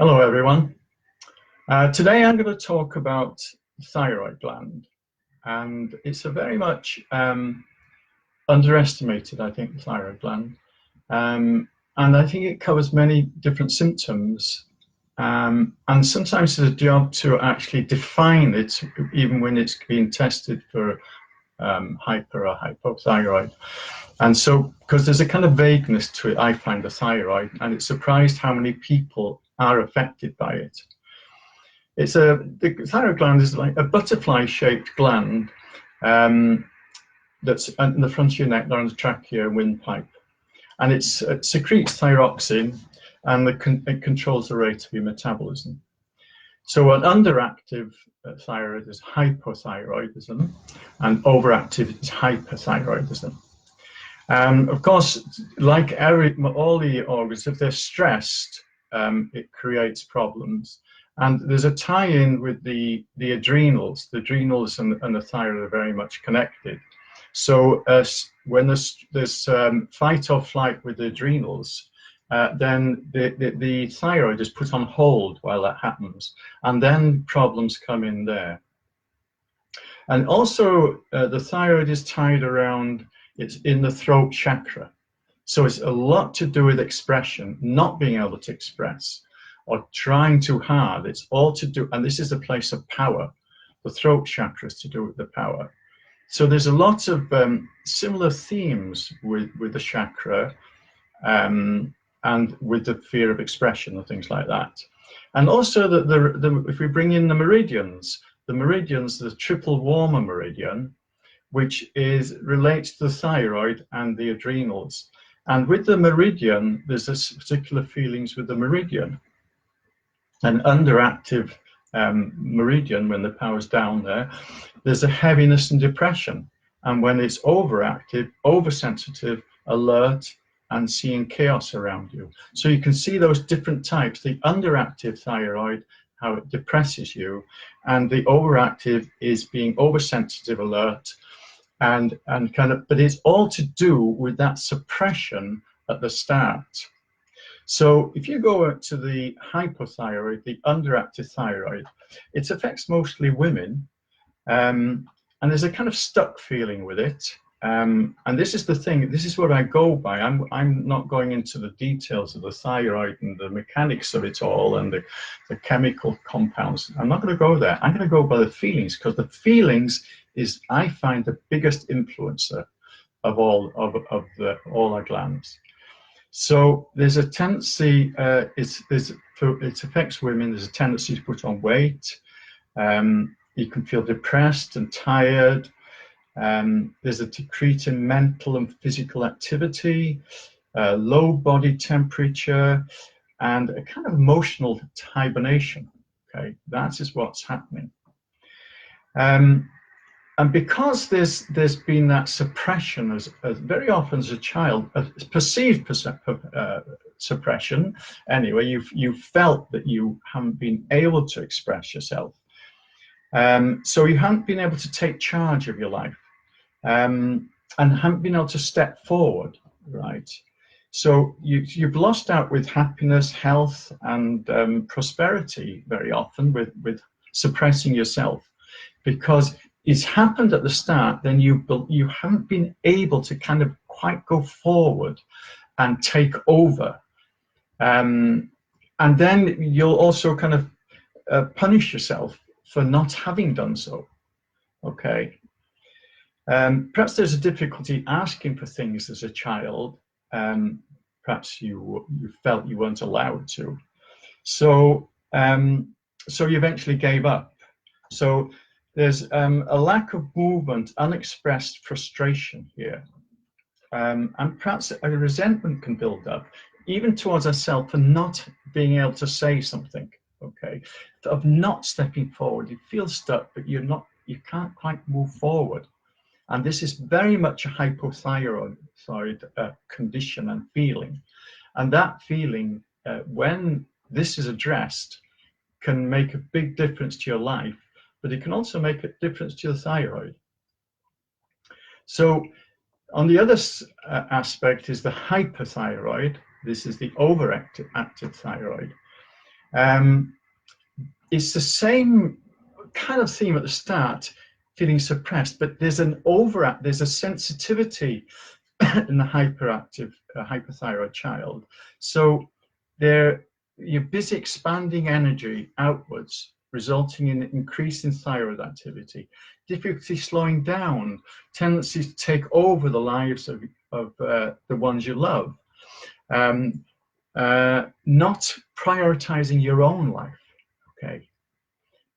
Hello everyone. Today I'm going to talk about the thyroid gland, and it's a very much underestimated, I think, the thyroid gland, and I think it covers many different symptoms, and sometimes it's a job to actually define it, even when it's being tested for hyper or hypothyroid. And so, because there's a kind of vagueness to it, I find, the thyroid, and it's surprised how many people are affected by it. The thyroid gland is like a butterfly-shaped gland that's in the front of your neck, around the trachea and windpipe, and it secretes thyroxin, and it controls the rate of your metabolism. So an underactive thyroid is hypothyroidism, and overactive is hyperthyroidism. Of course, like all the organs, if they're stressed, it creates problems. And there's a tie-in with the adrenals. The adrenals and the thyroid are very much connected. So when there's fight or flight with the adrenals, then the thyroid is put on hold while that happens, and then problems come in there. And also the thyroid is tied around, it's in the throat chakra. So it's a lot to do with expression, not being able to express or trying too hard. It's all to do, and this is a place of power. The throat chakra is to do with the power. So there's a lot of similar themes with the chakra and with the fear of expression and things like that. And also if we bring in the meridians, the triple warmer meridian, which relates to the thyroid and the adrenals. And with the meridian, there's this particular feelings with the meridian. An underactive meridian, when the power's down there, there's a heaviness and depression. And when it's overactive, oversensitive, alert, and seeing chaos around you. So you can see those different types. The underactive thyroid, how it depresses you, and the overactive is being oversensitive, alert, and kind of, but it's all to do with that suppression at the start. So if you go to the hypothyroid, the underactive thyroid, it affects mostly women, and there's a kind of stuck feeling with it. And this is the thing, this is what I go by. I'm not going into the details of the thyroid and the mechanics of it all and the chemical compounds. I'm not going to go there. I'm going to go by the feelings, because the feelings is, I find, the biggest influencer of all our glands. So there's a tendency, it affects women, there's a tendency to put on weight. You can feel depressed and tired. There's a decrease in mental and physical activity, low body temperature, and a kind of emotional hibernation. Okay, that is what's happening. And because there's been that suppression, as very often as a child, perceived suppression. Anyway, you've felt that you haven't been able to express yourself. So you haven't been able to take charge of your life, and haven't been able to step forward, right? So you've lost out with happiness, health, and prosperity very often with suppressing yourself, because it's happened at the start. Then you haven't been able to kind of quite go forward and take over, and then you'll also kind of punish yourself for not having done so. Okay. Perhaps there's a difficulty asking for things as a child. Perhaps you felt you weren't allowed to. So you eventually gave up. So there's a lack of movement, unexpressed frustration here. And perhaps a resentment can build up, even towards ourselves, for not being able to say something, okay? Of not stepping forward. You feel stuck, but you can't quite move forward. And this is very much a hypothyroid condition and feeling. And that feeling, when this is addressed, can make a big difference to your life, but it can also make a difference to your thyroid. So on the other aspect is the hyperthyroid. This is the overactive thyroid. It's the same kind of theme at the start, feeling suppressed, but there's a sensitivity in the hyperactive hypothyroid child. So you're busy expanding energy outwards, resulting in increase in thyroid activity, difficulty slowing down, tendency to take over the lives of the ones you love, not prioritizing your own life. Okay.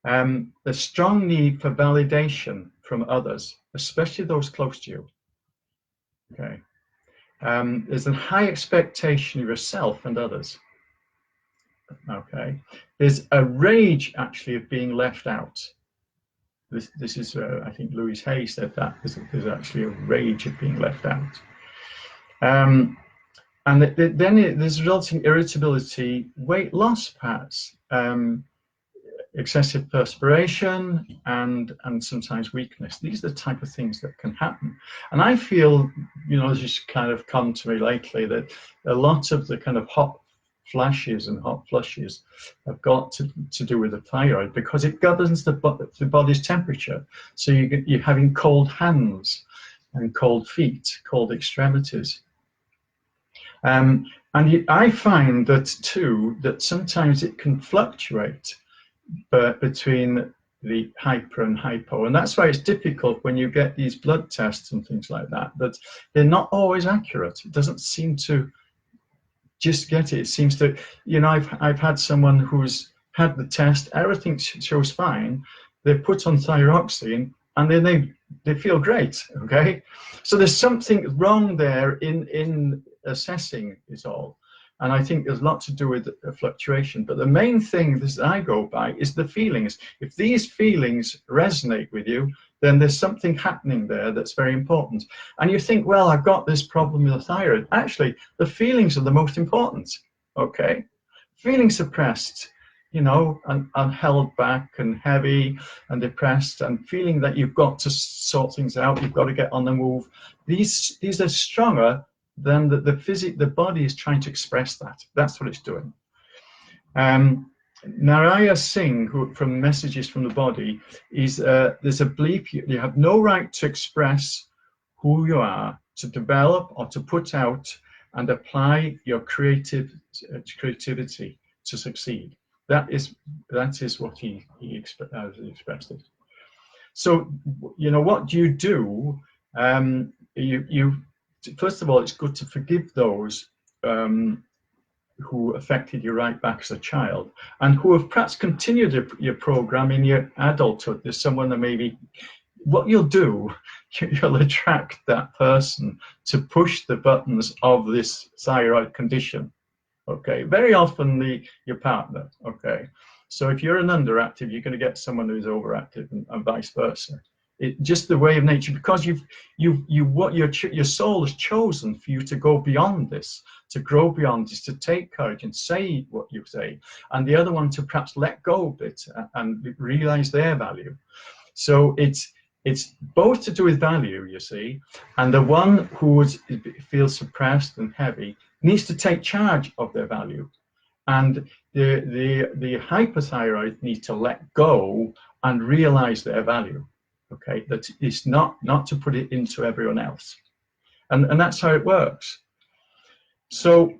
The strong need for validation from others, especially those close to you. Okay. There's a high expectation of yourself and others. Okay. There's a rage actually of being left out. This is, I think Louise Hay said that. There's actually a rage of being left out. And then there's resulting irritability, weight loss perhaps, excessive perspiration, and sometimes weakness. These are the type of things that can happen. And I feel, this has kind of come to me lately, that a lot of the kind of hot flashes and hot flushes have got to do with the thyroid, because it governs the body's temperature. So you're having cold hands and cold feet, cold extremities. I find that too, that sometimes it can fluctuate between the hyper and hypo, and that's why it's difficult when you get these blood tests and things like that they're not always accurate. It doesn't seem to just get it. It seems to, I've had someone who's had the test, everything shows fine, they're put on thyroxine, and then they feel great. Okay, so there's something wrong there in assessing it all. And I think there's a lot to do with fluctuation. But the main thing that I go by is the feelings. If these feelings resonate with you, then there's something happening there that's very important. And you think, well, I've got this problem with the thyroid. Actually, the feelings are the most important. Okay? Feeling suppressed, and held back and heavy and depressed, and feeling that you've got to sort things out, you've got to get on the move. These are stronger then the body is trying to express that. That's what it's doing. Naraya Singh, from Messages from the Body, is there's a belief you have no right to express who you are, to develop or to put out and apply your creativity to succeed. That is what he expressed it. So, what do? You first of all, it's good to forgive those who affected you right back as a child, and who have perhaps continued your program in your adulthood. There's someone that maybe, what you'll do, you'll attract that person to push the buttons of this thyroid condition. Okay, very often your partner. Okay, so if you're an underactive, you're going to get someone who's overactive, and vice versa. It's just the way of nature, because what your soul has chosen for you to go beyond this, to grow beyond this, to take courage and say what you say, and the other one to perhaps let go a bit and realize their value. So it's both to do with value, you see, and the one who feels suppressed and heavy needs to take charge of their value, and the hyperthyroid needs to let go and realize their value. Okay, that is not to put it into everyone else, and that's how it works. So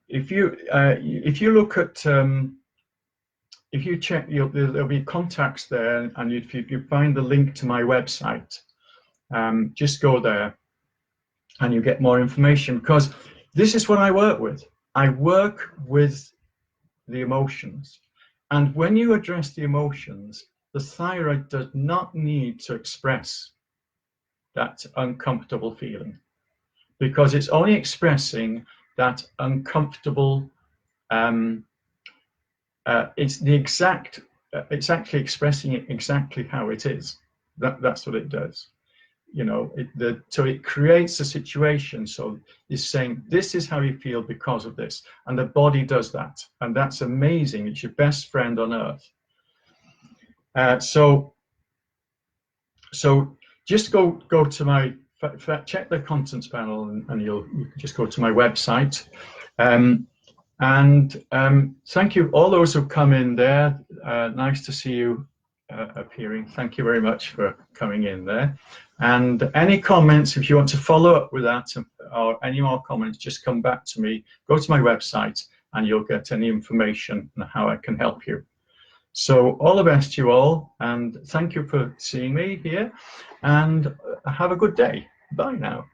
if you look at if you check, there'll be contacts there, and if you find the link to my website, just go there and you get more information, because this is what I work with. I work with the emotions, and when you address the emotions, the thyroid does not need to express that uncomfortable feeling, because it's only expressing that uncomfortable. It's actually expressing it exactly how it is. That's what it does. So it creates a situation. So it's saying, this is how you feel because of this, and the body does that, and that's amazing. It's your best friend on earth. So just go to my, check the contents panel, and you can just go to my website, and And thank you, all those who come in there. Nice to see you appearing. Thank you very much for coming in there. And any comments, if you want to follow up with that or any more comments, just come back to me. Go to my website and you'll get any information on how I can help you. So all the best to you all, and thank you for seeing me here, and have a good day. Bye now.